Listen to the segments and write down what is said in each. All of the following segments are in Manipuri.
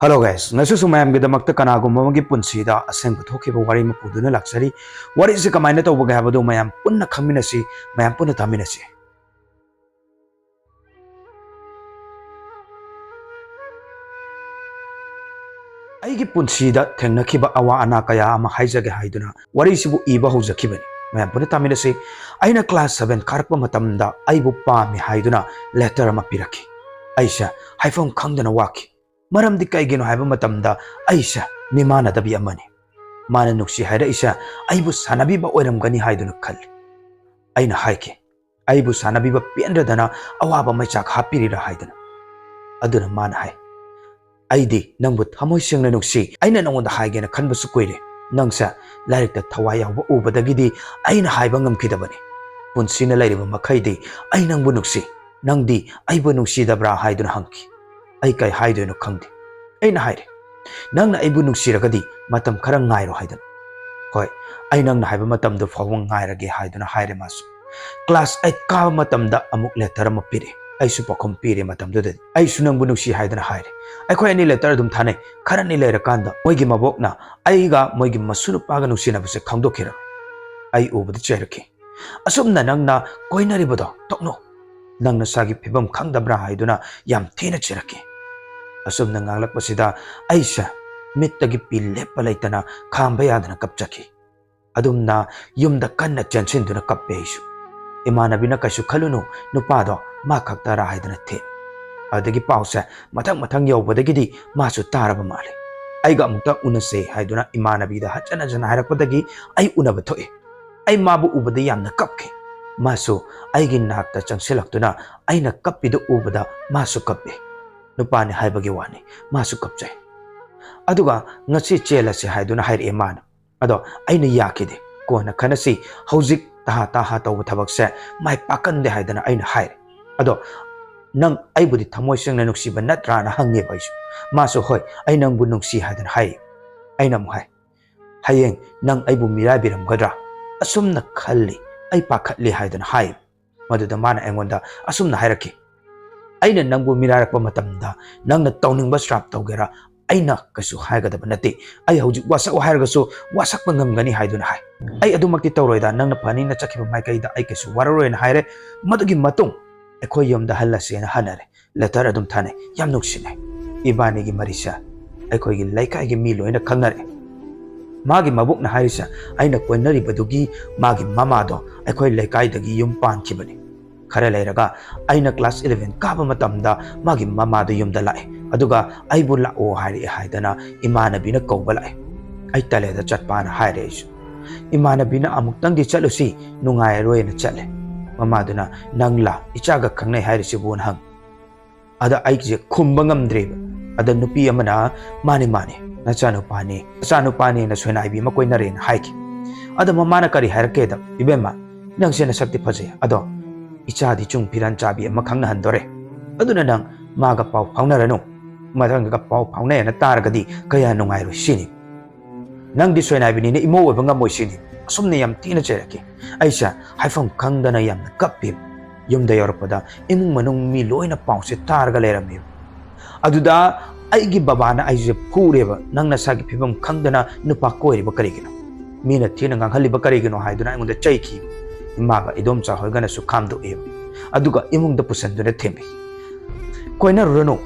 Hello guys, nasu sumayam gidamakta kanagum mamagi punsida aseng buthokiba wari mapuduna laksari wari se kamaina tawbaga habadu mayam punna khaminasi mayam punna taminasi aigi punsida thengnakiba awa ana kaya ama haijage haiduna wari sibu iba haujakibani mayam punna taminasi aina class 7 karakpa matamda aibu pami haiduna letter ama piraki aisha haifam khangdana waki maramdi kaigino haiba matamda aisha mimana dabi amani mana nuksi haida isa aibu sanabiba oiramgani haiduna khalli aina haike aibu sanabiba pendradana awaba maichak hapirira haidana aduna mana hai aidi nangbu thamoi sengna nuksi aina nangonda haigena khanbasu koire nangsa lairikta thawai yawba ubadagidi aina haiba ngamkidabani punsina lairiba makhaidi ai nangbu nuksi nangdi aibu nuksi dabra haiduna hanki ai kai haidoino khangdi aina haire nangna aibu nuksiragadi matam khara ngairo haidana hoi ai nangna haiba matamdo fawa ngairage haiduna haire masu class 8 ka matamda amuk letter ama pire aisu pakhom pire matamdo de aisu nangbu nuksi haidana haire ai khoi ani letter dum thane khara ni leira kanda moigi mabokna aiga moigi masunu paga nuksina buse khangdokhira ai ubud cherake asumna nangna koinari bodo tokno nangna sagi phibam khangdabra haiduna yam thina cherake asumna ngalakpasida aisha mittagi pillepa laitana khamba yadana kapchaki adumna yumda kanna chansinduna kappe isu imanabina kasu khalunu nupado ma khaktara haidana the adagi pause mathang yawbadagidi masu taraba male aiga amukta unase haiduna imanabida hachana jana harakpadagi ai unaba thoe ai mabu ubada yamna kapke masu aigi nakta changsilaktuna aina kappidu ubada masu kappe nupani haibagi wani masu kapjai aduga ngasi chelase haiduna hair eman ado aina yakide kona khanasi hojik taha tawu thabakse mai pakande haidana aina hair ado nang aibudi thamoi sengna nuksiba natra na hange baisu masu hoi ai nangbu nuksi haidana hai aina mu hai hayeng nang aibu mirabiram gadra asumna khalli ai pakhatli haidana hai maduda mana engonda asumna hairaki aina nangbu mirarakpa matamda nangna tawningba strap tawgera aina kasu haigadaba nate ai hojik wasak hairagasu wasak ngamgani haiduna hai ai adumakti tawroida nangna pani na chakhiba maikaida ai kasu wararoina haire madugi matung ekhoi yomda hallasena hanare letter adum thane yam nuksine ibani gi marisa ekhoi gi laikai gi mi loina khangnare magi mabuk na hairisa aina koinari badugi magi mama do ekhoi laikai dagi yum pan khibani khara leiraga aina class 11 kaba matamda magi mama do yumda lai aduga aibu la o hari haidana imanabina kawba lai ai tale da chatpana haire isu imanabina amuktang di chalusi nungai roina chale mama duna nangla ichaga khangnai haire sibun hang ada aije khumba ngamdreba ada nupi amana mani nachanu pani na soina ibi makoi naren haiki ada mama na kari hairke da ibema nangsena sakti phaje ado ichadi chung piran chabi ama khangna handore aduna nang maga pau phaunaranu madanga pau phaunai na taragadi kaya nungai ro sini nang di soina bini ne imo webanga moi sini asumne yam tina cherake aisha haifam khangdana yam kappi yumda yorpada imung manung mi loina pause targa lerami aduda aigi babana aije phureba nangna sagi phibam khangdana nupa koiriba karigino mina thina nganghaliba karigino haiduna ingonda chaiki imaga idom cha hoigana su khamdu e aduga imungda pusanduna themi koina rurano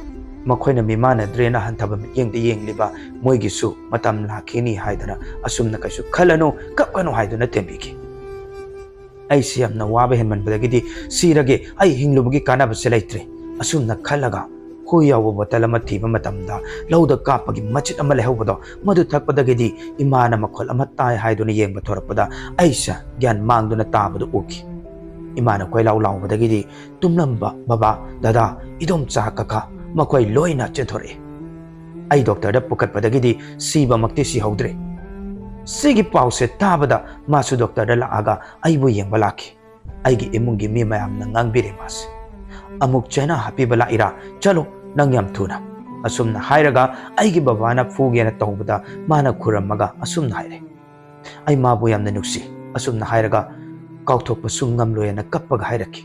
makoina mimana drena hanthaba yengde yengliba moigi su matam lakhini haidana asumna kaisu khalano kapkano haiduna thembiki ai siamna waba henman badagidi sirage ai hinglubagi kana baselaitre asumna khalaga hoyawo botalama thiba matamda lauda kapagi machit ama lehobado madu thakpadagidi imana makhol ama tai haiduna yengba thorapada aisha gyan mangduna tabadu uki imana koi lau badagidi tumlamba baba dada idom cha kaka makoi loina chenthore ai doctor da pukat padagidi siba makti si hodre sigi pause tabada masu doctor da laaga aibu yengba laki aigi imungi mi mayam na ngangbire mas amuk chena happy bala ira chalo nang yam thuna asumna hairaga aigi babana fugena tawbada mana khuramaga asumna haire ai mabu yamna nuksi asumna hairaga kauthokpa sungam loyana kappaga hairaki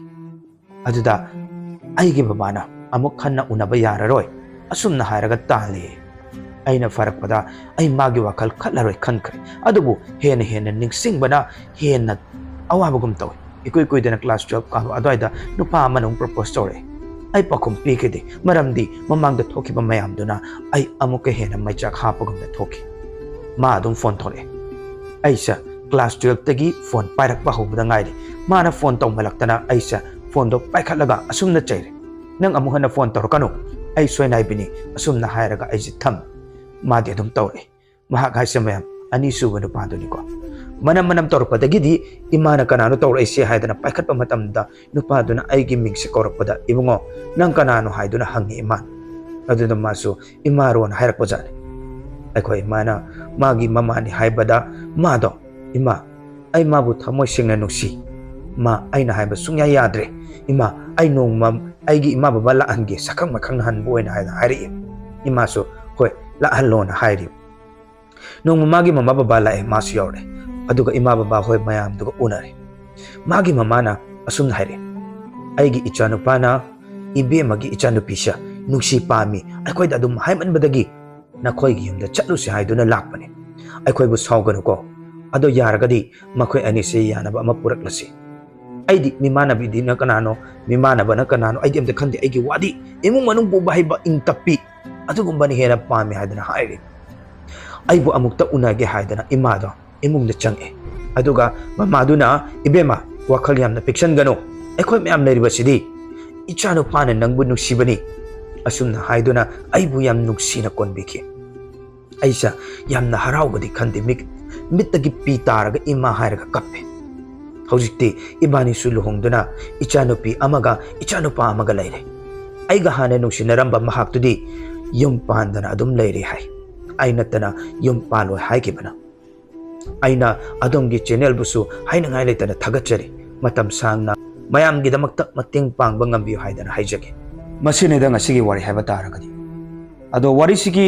aduda aigi babana amuk khanna unaba yararoi asumna hairaga tale ꯑꯩꯅ ꯐꯔꯛꯄꯗ ꯑꯩ ꯃꯥꯒꯤ ꯋꯥꯈꯜ ꯈꯠꯂꯔꯣꯏ ꯈꯟꯈ꯭ꯔꯦ ꯑꯗꯨꯕꯨ ꯍꯦꯟꯅ ꯅꯤꯡꯁꯤꯡꯕꯅ ꯍꯦꯟꯅ ꯑꯋꯥꯕꯒꯨꯝ ꯇꯧꯏ ꯏꯀꯨꯏ ꯀꯨꯏꯗꯅ ꯀ꯭ꯂꯥꯁ 12 ꯀꯥꯕ ꯑꯗꯨꯋꯥꯏꯗ ꯅꯨꯄꯥ ꯑꯃꯅ ꯄ꯭ꯔꯄꯣꯁ ꯇꯧꯔꯛꯑꯦ ꯑꯩ ꯄꯥꯎꯈꯨꯝ ꯄꯤꯈꯤꯗꯦ ꯃꯔꯝꯗꯤ ꯃꯃꯥꯡꯗ ꯊꯣꯛꯈꯤꯕ ꯃꯌꯥꯝꯗꯨꯅ ꯑꯩ ꯑꯃꯨꯛꯀ ꯍꯦꯟꯅ ꯃꯩꯆꯥꯛ ꯍꯥꯞꯄꯒꯨꯝꯅ ꯊꯣꯛꯈꯤ ꯃꯥ ꯑꯗꯨꯝ ꯐꯣꯟ ꯊꯣꯛꯂꯛꯑꯦ ꯑꯩꯁꯦ ꯀ꯭ꯂꯥꯁ 12ꯇꯒꯤ ꯐꯣꯟ ꯄꯥꯏꯔꯛꯄ ꯍꯧꯕꯗ ꯉꯥꯏꯔꯤ ꯃꯥꯅ ꯐꯣꯟ ꯇꯧꯃꯜꯂꯛꯇꯅ ꯑꯩꯁꯦ ꯐꯣꯟꯗꯣ ꯄꯥꯏꯈꯠꯂꯒ ꯑꯁꯨꯝꯅ ꯆꯩꯔꯦ ꯅꯪ ꯑꯃꯨꯛ ꯍꯟꯅ ꯐꯣꯟ ꯇꯧꯔꯛꯀꯅꯨ ꯑꯩ ꯁꯣꯏꯅꯥꯏꯕꯅꯤ ꯑꯁꯨꯝꯅ ꯍꯥꯏꯔꯒ ꯑꯩꯁꯦ ꯊꯝꯃꯦ ꯃꯥꯗꯤ ꯑꯗꯨꯝ ꯇꯧꯔꯛꯑꯦ ꯃꯍꯥꯛ ꯍꯥꯏꯁꯦ ꯃꯌꯥꯝ ꯑꯅꯤꯁꯨꯕ ꯅꯨꯄꯥꯗꯨꯅꯤꯀꯣ ꯃꯅꯝ ꯇꯧꯔꯛꯄꯗꯒꯤꯗꯤ ꯏꯃꯥꯅ ꯀꯅꯥꯅꯣ ꯇꯧꯔꯛꯏꯁꯦ ꯍꯥꯏꯗꯅ ꯄꯥꯏꯈꯠꯄ ꯃꯇꯝꯗ ꯅꯨꯄꯥꯗꯨꯅ ꯑꯩꯒꯤ ꯃꯤꯡꯁꯦ ꯀꯧꯔꯛꯄꯗ ꯏꯕꯨꯡꯉꯣ ꯅꯪ ꯀꯅꯥꯅꯣ ꯍꯥꯏꯗꯨꯅ ꯍꯪꯉꯤ ꯏꯃꯥꯅ ꯑꯗꯨꯅ ꯃꯥꯁꯨ ꯏꯃꯥꯔꯣꯅ ꯍꯥꯏꯔꯛꯄꯖꯥꯠꯅꯤ ꯑꯩꯈꯣꯏ ꯏꯃꯥꯅ ꯃꯥꯒꯤ ꯃꯃꯥꯅꯤ ꯍꯥꯏꯕꯗ ꯃꯥꯗꯣ ꯏꯃꯥ ꯑꯩ ꯃꯥꯕꯨ ꯊꯃꯣꯏ ꯁꯦꯡꯅ ꯅꯨꯡꯁꯤ ꯃꯥ ꯑꯩꯅ ꯍꯥꯏꯕ ꯁꯨꯡꯌꯥ ꯌꯥꯗ꯭ꯔꯦ ꯏꯃꯥ ꯑꯩ ꯅꯣꯡꯃ ꯑꯩꯒꯤ ꯏꯃꯥ ꯕꯕꯥ ꯂꯥꯛꯍꯟꯒꯦ ꯁꯛꯈꯪ ꯃꯈꯪꯍꯟꯕ ꯑꯣꯏꯅ ꯍꯥꯏꯔꯛꯏ ꯏꯃꯥꯁꯨ ꯍꯣꯏ ꯂꯥꯛꯍꯜꯂꯣꯅ ꯍꯥꯏꯔꯤ ꯅꯣꯡꯃ ꯃꯥꯒꯤ ꯃꯃꯥ ꯕꯕꯥ ꯂꯥꯛꯑꯦ ꯃꯥꯁꯨ ꯌꯥꯎꯔꯦ ꯑꯗꯨꯒ ꯏꯃꯥ ꯕꯕꯥ ꯍꯣꯏ ꯃꯌꯥꯝꯗꯨꯒ ꯎꯅꯔꯦ ꯃꯥꯒꯤ ꯃꯃꯥꯅ ꯑꯁꯨꯝꯅ ꯍꯥꯏꯔꯛꯑꯦ ꯑꯩꯒꯤ ꯏꯆꯥꯅꯨꯄꯥꯅ ꯏꯕꯦꯝꯃꯒꯤ ꯏꯆꯥꯅꯨꯄꯤꯁꯦ ꯅꯨꯡꯁꯤ ꯄꯥꯝꯃꯤ ꯑꯩꯈꯣꯏꯗ ꯑꯗꯨꯝ ꯍꯥꯏꯃꯟꯕꯗꯒꯤ ꯅꯈꯣꯏꯒꯤ ꯌꯨꯝꯗ ꯆꯠꯂꯨꯁꯤ ꯍꯥꯏꯗꯨꯅ ꯂꯥꯛꯄꯅꯦ ꯑꯩꯈꯣꯏꯕꯨ ꯁꯥꯎꯒꯅꯨꯀꯣ ꯑꯗꯣ ꯌꯥꯔꯒꯗꯤ ꯃꯈꯣꯏ ꯑꯅꯤꯁꯦ ꯌꯥꯅꯕ ꯑꯃ ꯄꯨꯔꯛꯂꯁꯤ ꯑꯩꯗꯤ ꯃꯤꯃꯥꯟꯅꯕꯤꯗꯤꯅ ꯀꯅꯥꯅꯣ ꯃꯤꯃꯥꯟꯅꯕꯅ ꯀꯅꯥꯅꯣ ꯑꯩꯗꯤ ꯑꯝꯇ ꯈꯟꯗꯦ ꯑꯩꯒꯤ ꯋꯥꯗꯤ ꯏꯃꯨꯡ ꯃꯅꯨꯡ ꯄꯨꯕ ꯍꯩꯕ ꯏꯪ ꯇꯞꯄꯤ ꯑꯗꯨꯒꯨꯝꯕꯅ ꯍꯦꯟꯅ ꯄꯥꯝꯃꯤ ꯍꯥꯏꯗꯅ ꯍꯥꯏꯔꯤ ꯑꯩꯕꯨ ꯑꯃꯨꯛꯇ ꯎꯅꯒꯦ ꯍꯥꯏꯗꯅ ꯏꯃꯥꯗꯣ ꯏꯃꯨꯡꯗ ꯆꯪꯉꯦ ꯑꯗꯨꯒ ꯃꯃꯥꯗꯨꯅ ꯏꯕꯦꯝꯃ ꯋꯥꯈꯜ ꯌꯥꯝꯅ ꯄꯤꯛꯁꯟꯒꯅꯨ ꯑꯩꯈꯣꯏ ꯃꯌꯥꯝ ꯂꯩꯔꯤꯕꯁꯤꯗꯤ ꯏꯆꯥꯅꯨꯄꯥꯅ ꯅꯪꯕꯨ ꯅꯨꯡꯁꯤꯕꯅꯤ ꯑꯁꯨꯝꯅ ꯍꯥꯏꯗꯨꯅ ꯑꯩꯕꯨ ꯌꯥꯝ ꯅꯨꯡꯁꯤꯅ ꯀꯣꯟꯕꯤꯈꯤ ꯑꯩꯁꯦ ꯌꯥꯝꯅ ꯍꯔꯥꯎꯕꯗꯤ ꯈꯟꯗꯦ ꯃꯤꯠꯇꯒꯤ ꯄꯤ ꯇꯥꯔꯒ ꯏꯃꯥ ꯍꯥꯏꯔꯒ ꯀꯞꯄꯦ ꯍꯧꯖꯤꯛꯇꯤ ꯏꯕꯥꯅꯤꯁꯨ ꯂꯨꯍꯣꯡꯗꯨꯅ ꯏꯆꯥꯅꯨꯄꯤ ꯑꯃꯒ ꯏꯆꯥꯅꯨꯄꯥ ꯑꯃꯒ ꯂꯩꯔꯦ ꯑꯩꯒ ꯍꯥꯟꯅ ꯅꯨꯡꯁꯤꯅꯔꯝꯕ ꯃꯍꯥꯛꯇꯨꯗꯤ ꯌꯨꯝ ꯄꯥꯟꯗꯅ ꯑꯗꯨꯝ ꯂꯩꯔꯦ ꯍꯥꯏ ꯑꯩ ꯅꯠꯇꯅ ꯌꯨꯝ ꯄꯥꯜꯂꯣꯏ ꯍꯥꯏꯈꯤꯕꯅ ꯑꯩꯅ ꯑꯗꯣꯝꯒꯤ ꯆꯦꯅꯦꯜꯕꯨꯁꯨ ꯍꯥꯏꯅꯤꯡꯉꯥꯏ ꯂꯩꯇꯅ ꯊꯥꯒꯠꯆꯔꯤ ꯃꯇꯝ ꯁꯥꯡꯅ ꯃꯌꯥꯝꯒꯤꯗꯃꯛꯇ ꯃꯇꯦꯡ ꯄꯥꯡꯕ ꯉꯝꯕꯤꯌꯨ ꯍꯥꯏꯗꯅ ꯍꯥꯏꯖꯒꯦ ꯃꯁꯤꯅꯤꯗ ꯉꯁꯤꯒꯤ ꯋꯥꯔꯤ ꯍꯥꯏꯕ ꯇꯥꯔꯒꯗꯤ ꯑꯗꯣ ꯋꯥꯔꯤꯁꯤꯒꯤ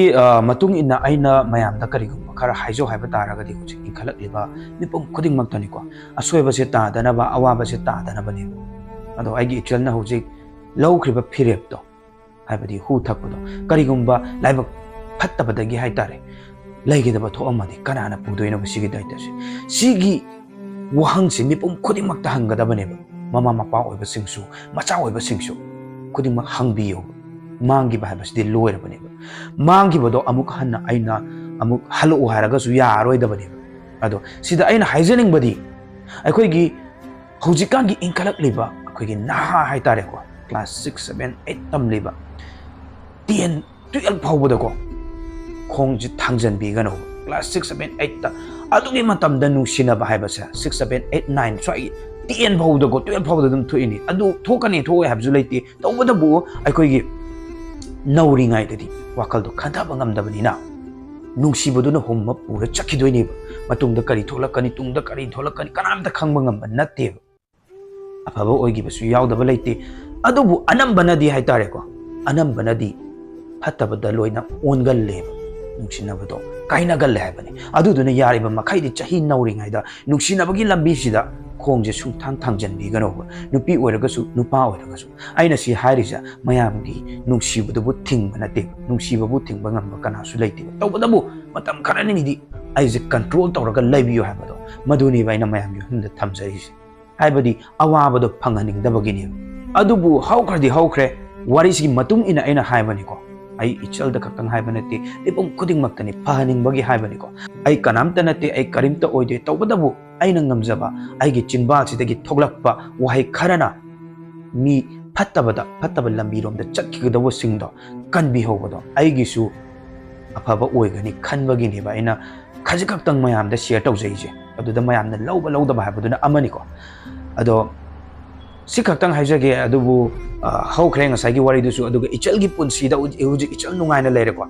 ꯃꯇꯨꯡ ꯏꯟꯅ ꯑꯩꯅ ꯃꯌꯥꯝꯗ ꯀꯔꯤꯒꯨꯝꯕ ꯈꯔ ꯍꯥꯏꯖꯧ ꯍꯥꯏꯕ ꯇꯥꯔꯒꯗꯤ ꯍꯧꯖꯤꯛ ꯏꯟꯈꯠꯂꯛꯂꯤꯕ ꯃꯤꯄꯨꯝ ꯈꯨꯗꯤꯡꯃꯛꯇꯅꯤꯀꯣ ꯑꯁꯣꯏꯕꯁꯦ ꯇꯥꯗꯅꯕ ꯑꯋꯥꯕꯁꯦ ꯇꯥꯗꯅꯕꯅꯦꯕ ꯑꯗꯣ ꯑꯩꯒꯤ ꯏꯆꯜꯅ ꯍꯧꯖꯤꯛ ꯂꯧꯈ꯭ꯔꯤꯕ ꯐꯤꯔꯦꯞꯇꯣ ꯍꯥꯏꯕꯗꯤ ꯍꯨ ꯊꯛꯄꯗꯣ ꯀꯔꯤꯒꯨꯝꯕ ꯂꯥꯏꯕꯛ ꯐꯠꯇꯕꯗꯒꯤ ꯍꯥꯏꯇꯥꯔꯦ ꯂꯩꯒꯗꯕ ꯊꯣꯛꯑꯝꯃꯗꯤ ꯀꯅꯥꯅ ꯄꯨꯗꯣꯏꯅꯣ ꯁꯤꯒꯤ ꯗꯥꯏꯇꯁꯦ ꯁꯤꯒꯤ ꯋꯥꯍꯪꯁꯤ ꯃꯤꯄꯨꯝ ꯈꯨꯗꯤꯡꯃꯛꯇ ꯍꯪꯒꯗꯕꯅꯦꯕ ꯃꯃꯥ ꯃꯄꯥ ꯑꯣꯏꯕꯁꯤꯡꯁꯨ ꯃꯆꯥ ꯑꯣꯏꯕꯁꯤꯡꯁꯨ ꯈꯨꯗꯤꯡꯃꯛ ꯍꯪꯕꯤꯌꯨ ꯃꯥꯡꯈꯤꯕ ꯍꯥꯏꯕꯁꯤꯗꯤ ꯂꯣꯏꯔꯕꯅꯦꯕ ꯃꯥꯡꯈꯤꯕꯗꯣ ꯑꯃꯨꯛ ꯍꯟꯅ ꯑꯩꯅ ꯑꯃꯨꯛ ꯍꯜꯂꯛꯎ ꯍꯥꯏꯔꯒꯁꯨ ꯌꯥꯔꯣꯏꯗꯕꯅꯦꯕ ꯑꯗꯣ ꯁꯤꯗ ꯑꯩꯅ ꯍꯥꯏꯖꯅꯤꯡꯕꯗꯤ ꯑꯩꯈꯣꯏꯒꯤ ꯍꯧꯖꯤꯛꯀꯥꯟꯒꯤ ꯏꯟꯈꯠꯂꯛꯂꯤꯕ ꯑꯩꯈꯣꯏꯒꯤ ꯅꯍꯥ ꯍꯥꯏꯇꯥꯔꯦꯀꯣ ꯀ꯭ꯂꯥꯁ 6, 7, 8 ꯇꯝꯂꯤꯕ 10, 12 ꯐꯥꯎꯕꯗꯀꯣ ꯈꯣꯡꯁꯦ ꯊꯥꯡꯖꯟꯕꯤꯒꯅꯣ ꯀ꯭ꯂꯥꯁ 6, 7, 8ꯇ ꯑꯗꯨꯒꯤ ꯃꯇꯝꯗ ꯅꯨꯡꯁꯤꯅꯕ ꯍꯥꯏꯕꯁꯦ 6, 7, 8, 9 ꯁ꯭ꯋꯥꯏ 10 ꯐꯥꯎꯗꯀꯣ 12 ꯐꯥꯎꯗ ꯑꯗꯨꯝ ꯊꯣꯛꯏꯅꯤ ꯑꯗꯨ ꯊꯣꯛꯀꯅꯤ ꯊꯣꯛꯑꯣꯏ ꯍꯥꯏꯕꯁꯨ ꯂꯩꯇꯦ ꯇꯧꯕꯇꯕꯨ ꯑꯩꯈꯣꯏꯒꯤ ꯅꯧꯔꯤꯉꯩꯗꯗꯤ ꯋꯥꯈꯜꯗꯣ ꯈꯟꯊꯕ ꯉꯝꯗꯕꯅꯤꯅ ꯅꯨꯡꯁꯤꯕꯗꯨꯅ ꯍꯨꯝꯃ ꯄꯨꯔ ꯆꯠꯈꯤꯗꯣꯏꯅꯦꯕ ꯃꯇꯨꯡꯗ ꯀꯔꯤ ꯊꯣꯛꯂꯛꯀꯅꯤ ꯇꯨꯡꯗ ꯀꯔꯤ ꯊꯣꯛꯂꯛꯀꯅꯤ ꯀꯅꯥꯝꯇ ꯈꯪꯕ ꯉꯝꯕ ꯅꯠꯇꯦꯕ ꯑꯐꯕ ꯑꯣꯏꯈꯤꯕꯁꯨ ꯌꯥꯎꯗꯕ ꯂꯩꯇꯦ ꯑꯗꯨꯕు ꯑꯅꯝꯕꯅꯗꯤ ꯍꯥꯏꯇꯥꯔꯦꯀꯣ ꯑꯅꯝꯕꯅꯗꯤ ꯐꯠꯇꯕꯗ ꯂꯣꯏꯅ ꯑꯣꯟꯒꯜꯂꯦꯕ ꯅꯨꯡꯁꯤꯅꯕꯗꯣ ꯀꯥꯏꯅꯒꯜꯂꯦ ꯍꯥꯏꯕꯅꯤ ꯑꯗꯨꯗꯨꯅ ꯌꯥꯔꯤꯕ ꯃꯈꯩꯗꯤ ꯆꯍꯤ ꯅꯧꯔꯤꯉꯩꯗ ꯅꯨꯡꯁꯤꯅꯕꯒꯤ ꯂꯝꯕꯤꯁꯤꯗ ꯈꯣꯡꯁꯦ ꯁꯨꯡꯊꯥꯡ ꯊꯥꯡꯖꯟꯕꯤꯒꯅꯣꯕ ꯅꯨꯄꯤ ꯑꯣꯏꯔꯒꯁꯨ ꯅꯨꯄꯥ ꯑꯣꯏꯔꯒꯁꯨ ꯑꯩꯅ ꯁꯤ ꯍꯥꯏꯔꯤꯁꯦ ꯃꯌꯥꯝꯒꯤ ꯅꯨꯡꯁꯤꯕꯗꯨꯕꯨ ꯊꯤꯡꯕ ꯅꯠꯇꯦꯕ ꯅꯨꯡꯁꯤꯕꯕꯨ ꯊꯤꯡꯕ ꯉꯝꯕ ꯀꯅꯥꯁꯨ ꯂꯩꯇꯦꯕ ꯇꯧꯕꯇꯕꯨ ꯃꯇꯝ ꯈꯔꯅꯤꯗꯤ ꯑꯩꯁꯦ ꯀꯟꯇ꯭ꯔꯣꯜ ꯇꯧꯔꯒ ꯂꯩꯕꯤꯌꯨ ꯍꯥꯏꯕꯗꯣ ꯃꯗꯨꯅꯦꯕ ꯑꯩꯅ ꯃꯌꯥꯝꯒꯤ ꯃꯐꯝꯗ ꯊꯝꯖꯔꯤꯁꯦ ꯍꯥꯏꯕꯗꯤ ꯑꯋꯥꯕꯗꯣ ꯐꯪꯍꯟꯅꯤꯡꯗꯕꯒꯤꯅꯦꯕ ꯑꯗꯨꯕꯨ ꯍꯧꯈ꯭ꯔꯗꯤ ꯍꯧꯈ꯭ꯔꯦ ꯋꯥꯔꯤꯁꯤꯒꯤ ꯃꯇꯨꯡ ꯏꯟꯅ ꯑꯩꯅ ꯍꯥꯏꯕꯅꯤꯀꯣ ꯑꯩ ꯏꯆꯜꯗ ꯈꯛꯇꯪ ꯍꯥꯏꯕ ꯅꯠꯇꯦ ꯃꯤꯄꯨꯝ ꯈꯨꯗꯤꯡꯃꯛꯇꯅꯤ ꯐꯍꯟꯅꯤꯡꯕꯒꯤ ꯍꯥꯏꯕꯅꯤꯀꯣ ꯑꯩ ꯀꯅꯥꯝꯇ ꯅꯠꯇꯦ ꯑꯩ ꯀꯔꯤꯝꯇ ꯑꯣꯏꯗꯦ ꯇꯧꯕꯇꯕꯨ ꯑꯩꯅ ꯉꯝꯖꯕ ꯑꯩꯒꯤ ꯆꯤꯟꯕꯥꯜꯁꯤꯗꯒꯤ ꯊꯣꯛꯂꯛꯄ ꯋꯥꯍꯩ ꯈꯔꯅ ꯃꯤ ꯐꯠꯇꯕ ꯂꯝꯕꯤꯔꯣꯝꯗ ꯆꯠꯈꯤꯒꯗꯧꯕꯁꯤꯡꯗꯣ ꯀꯟꯕꯤꯍꯧꯕꯗꯣ ꯑꯩꯒꯤꯁꯨ ꯑꯐꯕ ꯑꯣꯏꯒꯅꯤ ꯈꯟꯕꯒꯤꯅꯦꯕ ꯑꯩꯅ ꯈꯖꯤꯛꯈꯛꯇꯪ ꯃꯌꯥꯝꯗ ꯁꯤꯌꯔ ꯇꯧꯖꯩꯁꯦ ꯑꯗꯨꯗ ꯃꯌꯥꯝꯅ ꯂꯧꯕ ꯂꯧꯗꯕ ꯍꯥꯏꯕꯗꯨꯅ ꯑꯃꯅꯤꯀꯣ ꯑꯗꯣ ꯁꯤ ꯈꯛꯇꯪ ꯍꯥꯏꯖꯒꯦ ꯑꯗꯨꯕꯨ ꯍꯧꯈ꯭ꯔꯦ ꯉꯁꯥꯏꯒꯤ ꯋꯥꯔꯤꯗꯨꯁꯨ ꯑꯗꯨꯒ ꯏꯆꯜꯒꯤ ꯄꯨꯟꯁꯤꯗ ꯍꯧꯖꯤꯛ ꯏꯆꯜ ꯅꯨꯡꯉꯥꯏꯅ ꯂꯩꯔꯦꯀꯣ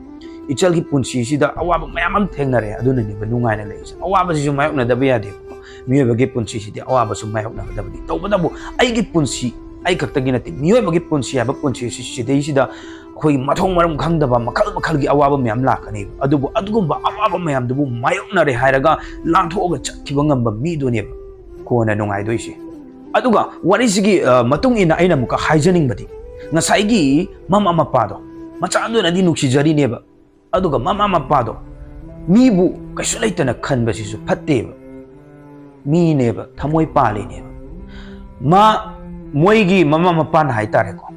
ꯏꯆꯜꯒꯤ ꯄꯨꯟꯁꯤꯁꯤꯗ ꯑꯋꯥꯕ ꯃꯌꯥꯝ ꯑꯃ ꯊꯦꯡꯅꯔꯦ ꯑꯗꯨꯅꯅꯦꯕ ꯅꯨꯡꯉꯥꯏꯅ ꯂꯩꯔꯤꯁꯦ ꯑꯋꯥꯕꯁꯤꯁꯨ ꯃꯥꯌꯣꯛꯅꯗꯕ ꯌꯥꯗꯦꯕꯀꯣ ꯃꯤꯑꯣꯏꯕꯒꯤ ꯄꯨꯟꯁꯤꯁꯤꯗꯤ ꯑꯋꯥꯕꯁꯨ ꯃꯥꯌꯣꯛꯅꯒꯗꯕꯅꯤ ꯇꯧꯕꯇꯕꯨ ꯑꯩꯒꯤ ꯄꯨꯟꯁꯤ ꯑꯩ ꯈꯛꯇꯒꯤ ꯅꯠꯇꯦ ꯃꯤꯑꯣꯏꯕꯒꯤ ꯄꯨꯟꯁꯤ ꯍꯥꯏꯕ ꯄꯨꯟꯁꯤꯁꯤ ꯁꯤꯗꯩꯁꯤꯗ ꯑꯩꯈꯣꯏꯒꯤ ꯃꯊꯣꯡ ꯃꯔꯝ ꯈꯪꯗꯕ ꯃꯈꯜ ꯃꯈꯜꯒꯤ ꯑꯋꯥꯕ ꯃꯌꯥꯝ ꯂꯥꯛꯀꯅꯦꯕ ꯑꯗꯨꯕꯨ ꯑꯗꯨꯒꯨꯝꯕ ꯑꯋꯥꯕ ꯃꯌꯥꯝꯗꯨꯕꯨ ꯃꯥꯌꯣꯛꯅꯔꯦ ꯍꯥꯏꯔꯒ ꯂꯥꯟꯊꯣꯛꯑꯒ ꯆꯠꯈꯤꯕ ꯉꯝꯕ ꯃꯤꯗꯨꯅꯦꯕ ꯀꯣꯟꯅ ꯅꯨꯡꯉꯥꯏꯗꯣꯏꯁꯦ ꯑꯗꯨꯒ ꯋꯥꯔꯤꯁꯤꯒꯤ ꯃꯇꯨꯡ ꯏꯟꯅ ꯑꯩꯅ ꯑꯃꯨꯛꯀ ꯍꯥꯏꯖꯅꯤꯡꯕꯗꯤ ꯉꯁꯥꯏꯒꯤ ꯃꯃꯥ ꯃꯄꯥꯗꯣ ꯃꯆꯥꯗꯨꯅꯗꯤ ꯅꯨꯡꯁꯤꯖꯔꯤꯅꯦꯕ ꯑꯗꯨꯒ ꯃꯃꯥ ꯃꯄꯥꯗꯣ ꯃꯤꯕꯨ ꯀꯩꯁꯨ ꯂꯩꯇꯅ ꯈꯟꯕꯁꯤꯁꯨ ꯐꯠꯇꯦꯕ ꯃꯤꯅꯦꯕ ꯊꯃꯣꯏ ꯄꯥꯜꯂꯤꯅꯦꯕ ꯃꯣꯏꯒꯤ ꯃꯃꯥ ꯃꯄꯥꯅ ꯍꯥꯏꯇꯥꯔꯦꯀꯣ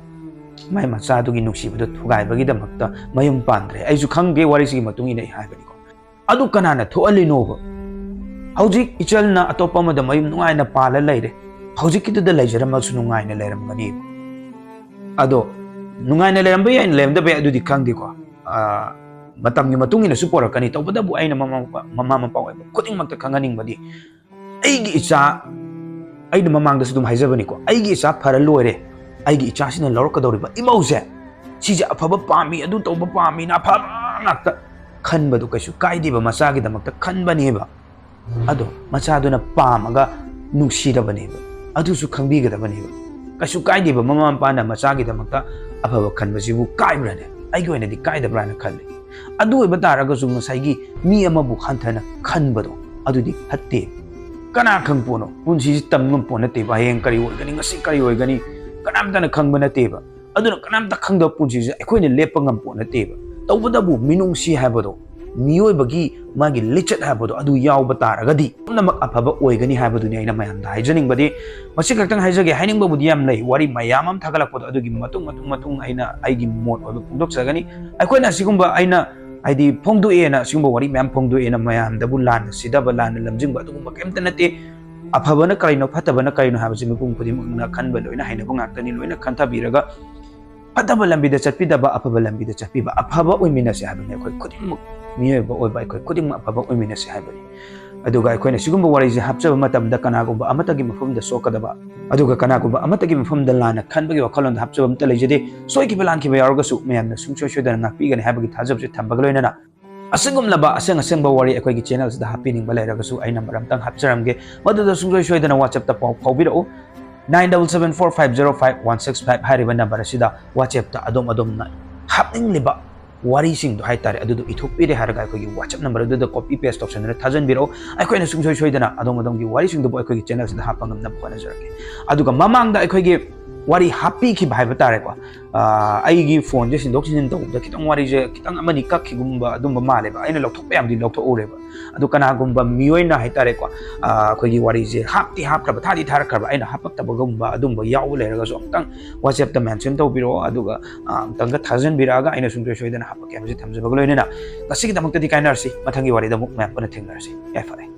ꯃꯥꯏ ꯃꯆꯥꯗꯨꯒꯤ ꯅꯨꯡꯁꯤꯕꯗꯣ ꯊꯨꯒꯥꯏꯕꯒꯤꯗꯃꯛꯇ ꯃꯌꯨꯝ ꯄꯥꯟꯗ꯭ꯔꯦ ꯑꯩꯁꯨ ꯈꯪꯗꯦ ꯋꯥꯔꯤꯁꯤꯒꯤ ꯃꯇꯨꯡ ꯏꯟꯅ ꯑꯩ ꯍꯥꯏꯕꯅꯤꯀꯣ ꯑꯗꯨ ꯀꯅꯥꯅ ꯊꯣꯛꯍꯜꯂꯤꯅꯣꯕ ꯍꯧꯖꯤꯛ ꯏꯆꯜꯅ ꯑꯇꯣꯞꯄ ꯑꯃꯗ ꯃꯌꯨꯝ ꯅꯨꯡꯉꯥꯏꯅ ꯄꯥꯜꯂ ꯂꯩꯔꯦ ꯍꯧꯖꯤꯛꯀꯤꯗꯨꯗ ꯂꯩꯖꯔꯝꯃꯁꯨ ꯅꯨꯡꯉꯥꯏꯅ ꯂꯩꯔꯝꯒꯅꯤꯕ ꯑꯗꯣ ꯅꯨꯡꯉꯥꯏꯅ ꯂꯩꯔꯝꯕ ꯌꯥꯏ ꯂꯩꯔꯝꯗꯕ ꯌꯥꯏ ꯑꯗꯨꯗꯤ ꯈꯪꯗꯦꯀꯣ ꯃꯇꯝꯒꯤ ꯃꯇꯨꯡꯏꯟꯅꯁꯨ ꯄꯣꯔꯛꯀꯅꯤ ꯇꯧꯕꯇꯕꯨ ꯑꯩꯅ ꯃꯃꯥ ꯃꯄꯥ ꯑꯣꯏꯕ ꯈꯨꯗꯤꯡꯃꯛꯇ ꯈꯪꯍꯟꯅꯤꯡꯕꯗꯤ ꯑꯩꯒꯤ ꯏꯆꯥ ꯑꯩꯅ ꯃꯃꯥꯡꯗꯁꯨ ꯑꯗꯨꯝ ꯍꯥꯏꯖꯕꯅꯤꯀꯣ ꯑꯩꯒꯤ ꯏꯆꯥ ꯐꯔ ꯂꯣꯏꯔꯦ ꯑꯩꯒꯤ ꯏꯆꯥꯁꯤꯅ ꯂꯧꯔꯛꯀꯗꯧꯔꯤꯕ ꯏꯃꯧꯁꯦ ꯁꯤꯁꯦ ꯑꯐꯕ ꯄꯥꯝꯃꯤ ꯑꯗꯨ ꯇꯧꯕ ꯄꯥꯝꯃꯤꯅ ꯑꯐꯕ ꯉꯥꯛꯇ ꯈꯟꯕꯗꯨ ꯀꯩꯁꯨ ꯀꯥꯏꯗꯦꯕ ꯃꯆꯥꯒꯤꯗꯃꯛꯇ ꯈꯟꯕꯅꯦꯕ ꯑꯗꯣ ꯃꯆꯥꯗꯨꯅ ꯄꯥꯝꯃꯒ ꯅꯨꯡꯁꯤꯔꯕꯅꯦꯕ ꯑꯗꯨꯁꯨ ꯈꯪꯕꯤꯒꯗꯕꯅꯦꯕ ꯀꯩꯁꯨ ꯀꯥꯏꯗꯦꯕ ꯃꯃꯥ ꯃꯄꯥꯅ ꯃꯆꯥꯒꯤꯗꯃꯛꯇ ꯑꯐꯕ ꯈꯟꯕꯁꯤꯕు ꯀꯥꯏꯕ꯭ꯔꯅꯦ ꯑꯩꯒꯤ ꯑꯣꯏꯅꯗꯤ ꯀꯥꯏꯗꯕ꯭ꯔꯥꯅ ꯈꯜꯂꯤ ꯑꯗꯨ ꯑꯣꯏꯕ ꯇꯥꯔꯒꯁꯨ ꯉꯁꯥꯏꯒꯤ ꯃꯤ ꯑꯃꯕꯨ ꯍꯟꯊꯅ ꯈꯟꯕꯗꯣ ꯑꯗꯨꯗꯤ ꯐꯠꯇꯦ ꯀꯅꯥ ꯈꯪꯄꯣꯠꯅꯣ ꯄꯨꯟꯁꯤꯁꯤ ꯇꯝꯕ ꯄꯣꯠ ꯅꯠꯇꯦꯕ ꯍꯌꯦꯡ ꯀꯔꯤ ꯑꯣꯏꯒꯅꯤ ꯉꯁꯤ ꯀꯔꯤ ꯑꯣꯏꯒꯅꯤ ꯀꯅꯥꯝꯇꯅ ꯈꯪꯕ ꯅꯠꯇꯦꯕ ꯑꯗꯨꯅ ꯀꯅꯥꯝꯇ ꯈꯪꯗꯕ ꯄꯨꯟꯁꯤꯁꯦ ꯑꯩꯈꯣꯏꯅ ꯂꯦꯞꯄ ꯉꯝꯄꯣꯠ ꯅꯠꯇꯦꯕ ꯇꯧꯕꯇꯕꯨ ꯃꯤꯅꯨꯡꯁꯤ ꯍꯥꯏꯕꯗꯣ ꯃꯤꯑꯣꯏꯕꯒꯤ ꯃꯥꯒꯤ ꯂꯤꯆꯠ ꯍꯥꯏꯕꯗꯣ ꯑꯗꯨ ꯌꯥꯎꯕ ꯇꯥꯔꯒꯗꯤ ꯄꯨꯝꯅꯃꯛ ꯑꯐꯕ ꯑꯣꯏꯒꯅꯤ ꯍꯥꯏꯕꯗꯨꯅꯤ ꯑꯩꯅ ꯃꯌꯥꯝꯗ ꯍꯥꯏꯖꯅꯤꯡꯕꯗꯤ ꯃꯁꯤ ꯈꯛꯇꯪ ꯍꯥꯏꯖꯒꯦ ꯍꯥꯏꯅꯤꯡꯕꯕꯨꯗꯤ ꯌꯥꯝ ꯂꯩ ꯋꯥꯔꯤ ꯃꯌꯥꯝ ꯑꯃ ꯊꯥꯒꯠꯂꯛꯄꯗꯣ ꯑꯗꯨꯒꯤ ꯃꯇꯨꯡ ꯑꯩꯅ ꯑꯩꯒꯤ ꯃꯣꯠ ꯑꯣꯏꯕ ꯐꯣꯡꯗꯣꯛꯆꯒꯅꯤ ꯑꯩꯈꯣꯏꯅ ꯑꯁꯤꯒꯨꯝꯕ ꯑꯩꯅ ꯍꯥꯏꯗꯤ ꯐꯣꯡꯗꯣꯛꯑꯦꯅ ꯑꯁꯤꯒꯨꯝꯕ ꯋꯥꯔꯤ ꯃꯌꯥꯝ ꯐꯣꯡꯗꯣꯛꯑꯦꯅ ꯃꯌꯥꯝꯗꯕꯨ ꯂꯥꯟꯅ ꯁꯤꯗꯕ ꯂꯥꯟꯅ ꯂꯝꯖꯤꯡꯕ ꯑꯗꯨꯒꯨꯝꯕ ꯀꯩꯝꯇ ꯅꯠꯇꯦ ꯑꯐꯕꯅ ꯀꯔꯤꯅꯣ ꯐꯠꯇꯕꯅ ꯀꯔꯤꯅꯣ ꯍꯥꯏꯕꯁꯤ ꯃꯤꯄꯨꯝ ꯈꯨꯗꯤꯡꯃꯛꯅ ꯈꯟꯕ ꯂꯣꯏꯅ ꯍꯩꯅꯕ ꯉꯥꯛꯇꯅꯤ ꯂꯣꯏꯅ ꯈꯟꯊꯕꯤꯔꯒ ꯐꯠꯇꯕ ꯂꯝꯕꯤꯗ ꯆꯠꯄꯤꯗꯕ ꯑꯐꯕ ꯂꯝꯕꯤꯗ ꯆꯠꯄꯤꯕ ꯑꯐꯕ ꯑꯣꯏꯃꯤꯟꯅꯁꯦ ꯍꯥꯏꯕꯅꯤ ꯑꯩꯈꯣꯏ ꯈꯨꯗꯤꯡꯃꯛ ꯃꯤꯑꯣꯏꯕ ꯑꯣꯏꯕ ꯑꯩꯈꯣই ꯈꯨꯗꯤꯡꯃꯛ ꯑꯐꯕ ꯑꯣꯏꯃꯤꯟꯅꯁꯦ ꯍꯥꯏꯕꯅꯤ ꯑꯗꯨꯒ ꯑꯩꯈꯣꯏꯅ ꯁꯤꯒꯨꯝꯕ ꯋꯥꯔꯤꯁꯦ ꯍꯥꯞꯆꯕ ꯃꯇꯝꯗ ꯀꯅꯥꯒꯨꯝꯕ ꯑꯃꯠꯇꯒꯤ ꯃꯐꯝꯗ ꯁꯣꯛꯀꯗꯕ ꯑꯗꯨꯒ ꯀꯅꯥꯒꯨꯝꯕ ꯑꯃꯠꯇꯒꯤ ꯃꯐꯝꯗ ꯂꯥꯟꯅ ꯈꯟꯕꯒꯤ ꯋꯥꯈꯜꯂꯣꯟꯗ ꯍꯥꯞꯆꯕ ꯑꯃꯠꯇ ꯂꯩꯖꯗꯦ ꯁꯣꯏꯈꯤꯕ ꯂꯥꯟꯈꯤꯕ ꯌꯥꯎꯔꯒꯁꯨ ꯃꯌꯥꯝꯅ ꯁꯨꯡꯁꯣꯏ ꯁꯣꯏꯗꯅ ꯉꯥꯛꯄꯤꯒꯅꯤ ꯍꯥꯏꯕꯒꯤ ꯊꯥꯖꯕꯁꯦ ꯊꯝꯕꯒ ꯂꯣꯏꯅꯅ ꯑꯁꯤꯒꯨꯝꯂꯕ ꯑꯁꯦꯡꯕ ꯋꯥꯔꯤ ꯑꯩꯈꯣꯏꯒꯤ ꯆꯦꯅꯦꯜꯁꯤꯗ ꯍꯥꯞꯄꯤꯅꯤꯡꯕ ꯂꯩꯔꯒꯁꯨ ꯑꯩ ꯅꯝꯕꯔ ꯑꯝꯇꯪ ꯍꯥꯞꯆꯔꯝꯒꯦ ꯃꯗꯨꯗ ꯁꯨꯡꯁꯣꯏ ꯁꯣꯏꯗꯅ WhatsAppꯇ ꯄꯥꯎ ꯐꯥꯎꯕꯤꯔꯛꯎ 9774505165 ꯍꯥꯏꯔꯤꯕ ꯅꯝꯕꯔ ꯑꯁꯤꯗ WhatsAppꯇ ꯑꯗꯣꯝꯅ ꯍꯥꯞꯅꯤꯡꯂꯤꯕ ꯋꯥꯔꯤꯁꯤꯡꯗꯣ ꯍꯥꯏꯇꯥꯔꯦ ꯑꯗꯨꯗꯣ ꯏꯊꯣꯛꯄꯤꯔꯦ ꯍꯥꯏꯔꯒ ꯑꯩꯈꯣꯏꯒꯤ WhatsApp ꯅꯝꯕꯔ ꯑꯗꯨꯗ ꯀꯣꯄꯤ ꯄꯦꯁ ꯇꯧꯁꯟꯗꯨꯅ ꯊꯥꯖꯟꯕꯤꯔꯛꯎ ꯑꯩꯈꯣꯏꯅ ꯁꯨꯡꯁꯣꯏ ꯁꯣꯏꯗꯅ ꯑꯗꯣꯝꯒꯤ ꯋꯥꯔꯤꯁꯤꯡꯗꯨꯕꯨ ꯑꯩꯈꯣꯏꯒꯤ ꯆꯦꯅꯦꯜꯁꯤꯗ ꯍꯥꯞꯄ ꯉꯝꯅꯕ ꯍꯣꯠꯅꯖꯔꯛꯀꯦ ꯑꯗꯨꯒ ꯃꯃꯥꯡꯗ ꯑꯩꯈꯣꯏꯒꯤ wari happy ki bhai bata rekwa ai phone je sindok sin to da kitang wari je kitang amani kak ki gumba adum ma le ba aina lokthok pa yam di lokthok ore ba adu kana gumba mioi na haita rekwa khoi gi wari je hap ta ba thadi thar kar ba aina hapak ta ba gumba adum ba yaw le ra ga so tang WhatsApp ta mention to biro adu ga tang ga thousand bira ga aina sung soi dana hapak yam je thamje ba loi ne na ngasigi damak ta di kainar si mathangi wari da muk map na thengnar si ya fare